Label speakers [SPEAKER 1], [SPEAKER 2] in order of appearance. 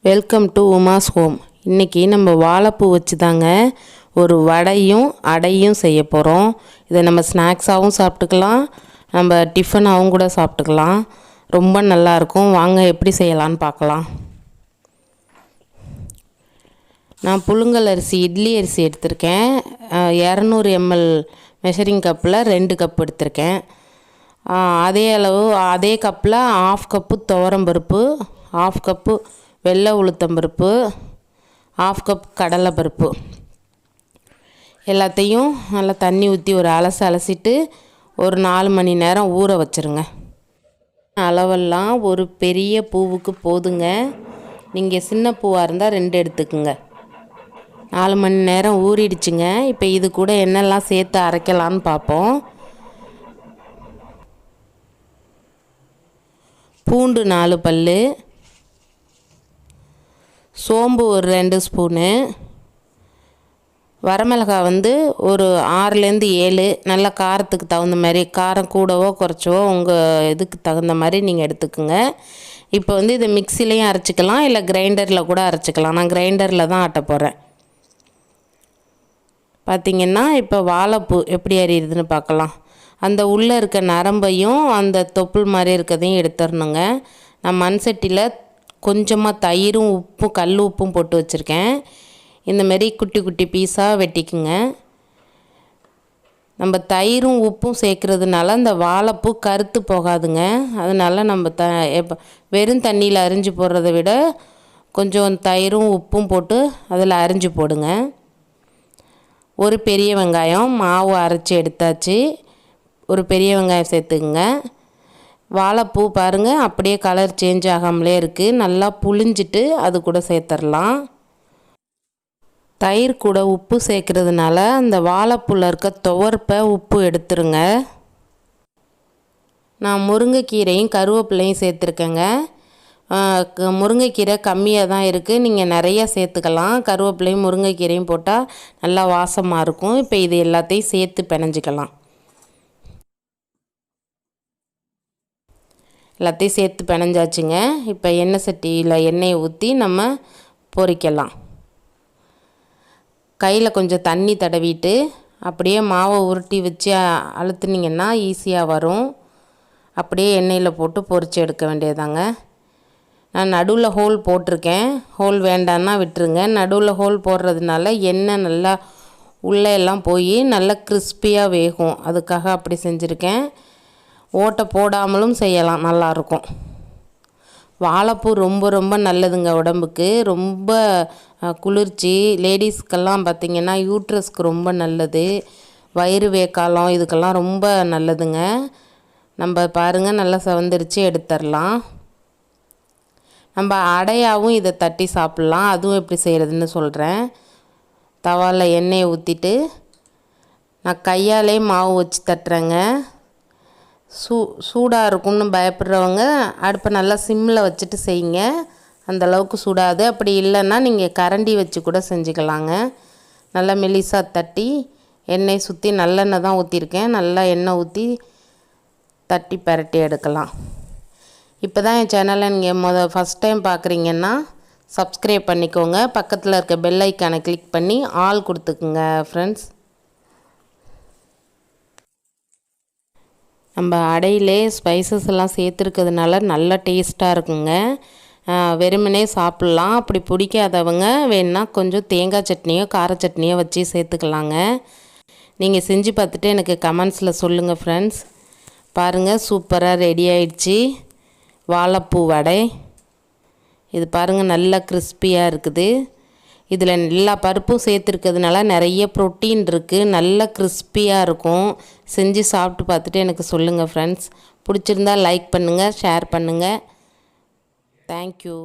[SPEAKER 1] Welcome to Uma's home. இன்றைக்கி நம்ம வாழைப்பூ வச்சு தாங்க ஒரு வடையும் அடையும் செய்ய போகிறோம். இதை நம்ம ஸ்நாக்ஸாகவும் சாப்பிட்டுக்கலாம், நம்ம டிஃபனாகவும் கூட சாப்பிட்டுக்கலாம். ரொம்ப நல்லாயிருக்கும். வாங்க எப்படி செய்யலான்னு பார்க்கலாம். நான் புழுங்கல் அரிசி, இட்லி அரிசி எடுத்திருக்கேன். 200 ml மெஷரிங் கப்பில் 2 கப் எடுத்திருக்கேன். அதே அளவு அதே கப்பில் 1/2 கப்பு துவரம்பருப்பு, 1/2 கப்பு வெள்ளை உளுத்தம்பருப்பு, 1/2 கப் கடலைப்பருப்பு எல்லாத்தையும் நல்லா தண்ணி ஊற்றி ஒரு அலசிட்டு ஒரு 4 மணி நேரம் ஊற வச்சுருங்க. அளவெல்லாம் ஒரு பெரிய பூவுக்கு போதுங்க. நீங்கள் சின்ன பூவாக இருந்தால் 2 எடுத்துக்குங்க. 4 மணி நேரம் ஊறிடுச்சுங்க. இப்போ இது கூட என்னெல்லாம் சேர்த்து அரைக்கலான்னு பார்ப்போம். பூண்டு 4 பல், சோம்பு ஒரு 2 ஸ்பூனு, வரமிளகாய் ஒரு 6லேருந்து 7, நல்ல காரத்துக்கு தகுந்த மாதிரி, காரம் கூடவோ குறைச்சவோ உங்கள் இதுக்கு தகுந்த மாதிரி நீங்கள் எடுத்துக்கோங்க. இப்போ இதை மிக்சிலையும் அரைச்சிக்கலாம், இல்லை கிரைண்டரில் கூட அரைச்சிக்கலாம். நான் கிரைண்டரில் தான் ஆட்ட போகிறேன். பார்த்திங்கன்னா இப்போ வாழைப்பூ எப்படி அரியுதுன்னு பார்க்கலாம். அந்த உள்ளே இருக்க நரம்பையும் அந்த தொப்புள் மாதிரி இருக்கிறதையும் எடுத்துடணுங்க. நான் மண் சட்டியில் கொஞ்சமாக தயிரும் உப்பும் கல் உப்பும் போட்டு வச்சுருக்கேன். இந்தமாரி குட்டி குட்டி பீஸாக வெட்டிக்குங்க. நம்ம தயிரும் உப்பும் சேர்க்குறதுனால அந்த வாழைப்பூ கருத்து போகாதுங்க. அதனால் நம்ம வெறும் தண்ணியில் அரிஞ்சு போடுறத விட கொஞ்சம் தயிரும் உப்பும் போட்டு அதில் அரிஞ்சு போடுங்க. ஒரு பெரிய வெங்காயம் மாவு அரைச்சி எடுத்தாச்சு. ஒரு பெரிய வெங்காயம் சேர்த்துக்குங்க. வாழைப்பூ பாருங்கள், அப்படியே கலர் சேஞ்ச் ஆகாமலே இருக்குது. நல்லா புளிஞ்சிட்டு அது கூட சேர்த்துடலாம். தயிர் கூட உப்பு சேர்க்குறதுனால அந்த வாழைப்பூவில் இருக்க துவர்ப்பை உப்பு எடுத்துருங்க. நான் முருங்கைக்கீரையும் கருவேப்பிலையும் சேர்த்துருக்கேங்க. முருங்கைக்கீரை கம்மியாக தான் இருக்குது, நீங்கள் நிறையா சேர்த்துக்கலாம். கருவேப்பிலையும் முருங்கைக்கீரையும் போட்டால் நல்லா வாசமாக இருக்கும். இப்போ இது எல்லாத்தையும் சேர்த்து பிணைஞ்சிக்கலாம். எல்லாத்தையும் சேர்த்து பிணைஞ்சாச்சுங்க. இப்போ எண்ணெய் சட்டியில் எண்ணெயை ஊற்றி நம்ம பொரிக்கலாம். கையில் கொஞ்சம் தண்ணி தடவிட்டு அப்படியே மாவை உருட்டி வச்சு அழுத்துனீங்கன்னா ஈஸியாக வரும். அப்படியே எண்ணெயில் போட்டு பொரித்து எடுக்க வேண்டியதாங்க. நான் நடுவில் ஹோல் போட்டிருக்கேன். ஹோல் வேண்டான்னா விட்டுருங்க. நடுவில் ஹோல் போடுறதுனால எண்ணெய் நல்லா உள்ளே எல்லாம் போய் நல்லா கிறிஸ்பியாக வேகும். அதுக்காக அப்படி செஞ்சுருக்கேன். ஓட்டை போடாமலும் செய்யலாம், நல்லாயிருக்கும். வாழைப்பூ ரொம்ப ரொம்ப நல்லதுங்க உடம்புக்கு. ரொம்ப குளிர்ச்சி. லேடிஸ்க்கெல்லாம் பார்த்திங்கன்னா யூட்ரஸ்க்கு ரொம்ப நல்லது. வயிறு வேக்காலம் இதுக்கெல்லாம் ரொம்ப நல்லதுங்க. நம்ம பாருங்கள் நல்லா செவந்துருச்சு, எடுத்துடலாம். நம்ம அடையாகவும் இதை தட்டி சாப்பிட்லாம். அதுவும் எப்படி செய்கிறதுன்னு சொல்கிறேன். தவாவில் எண்ணெயை ஊற்றிட்டு நான் கையாலே மாவு வச்சு தட்டுறேங்க. சூடாக இருக்கும்னு பயப்படுறவங்க அடுப்பை நல்லா சிம்மில் வச்சுட்டு செய்யுங்க. அந்தளவுக்கு சூடாது. அப்படி இல்லைன்னா நீங்கள் கரண்டி வச்சு கூட செஞ்சுக்கலாங்க. நல்லா மெலிசாக தட்டி எண்ணெய் சுற்றி நல்லெண்ணெய் தான் ஊற்றிருக்கேன். நல்லா எண்ணெய் ஊற்றி தட்டி பரட்டி எடுக்கலாம். இப்போ தான் என் சேனலை நீங்கள் ஃபஸ்ட் டைம் பார்க்குறீங்கன்னா சப்ஸ்கிரைப் பண்ணிக்கோங்க. பக்கத்தில் இருக்க பெல் ஐக்கானை கிளிக் பண்ணி ஆல் கொடுத்துக்குங்க ஃப்ரெண்ட்ஸ். நம்ம அடையிலே ஸ்பைசஸ் எல்லாம் சேர்த்துருக்கிறதுனால நல்ல டேஸ்ட்டாக இருக்குங்க. வெறுமனே சாப்பிட்லாம். அப்படி பிடிக்காதவங்க வேணுன்னா கொஞ்சம் தேங்காய் சட்னியோ கார சட்னியோ வச்சு சேர்த்துக்கலாங்க. நீங்கள் செஞ்சு பார்த்துட்டு எனக்கு கமெண்ட்ஸில் சொல்லுங்கள் ஃப்ரெண்ட்ஸ். பாருங்கள், சூப்பராக ரெடி ஆயிடுச்சு வாழைப்பூ வடை. இது பாருங்கள் நல்லா கிறிஸ்பியாக இருக்குது. இதில் எல்லா பருப்பும் சேர்த்துருக்கிறதுனால நிறைய ப்ரோட்டீன் இருக்குது. நல்ல கிறிஸ்பியாக இருக்கும். செஞ்சு சாப்பிட்டு பார்த்துட்டு எனக்கு சொல்லுங்கள் ஃப்ரெண்ட்ஸ். பிடிச்சிருந்தா லைக் பண்ணுங்கள், ஷேர் பண்ணுங்கள். தேங்க்யூ.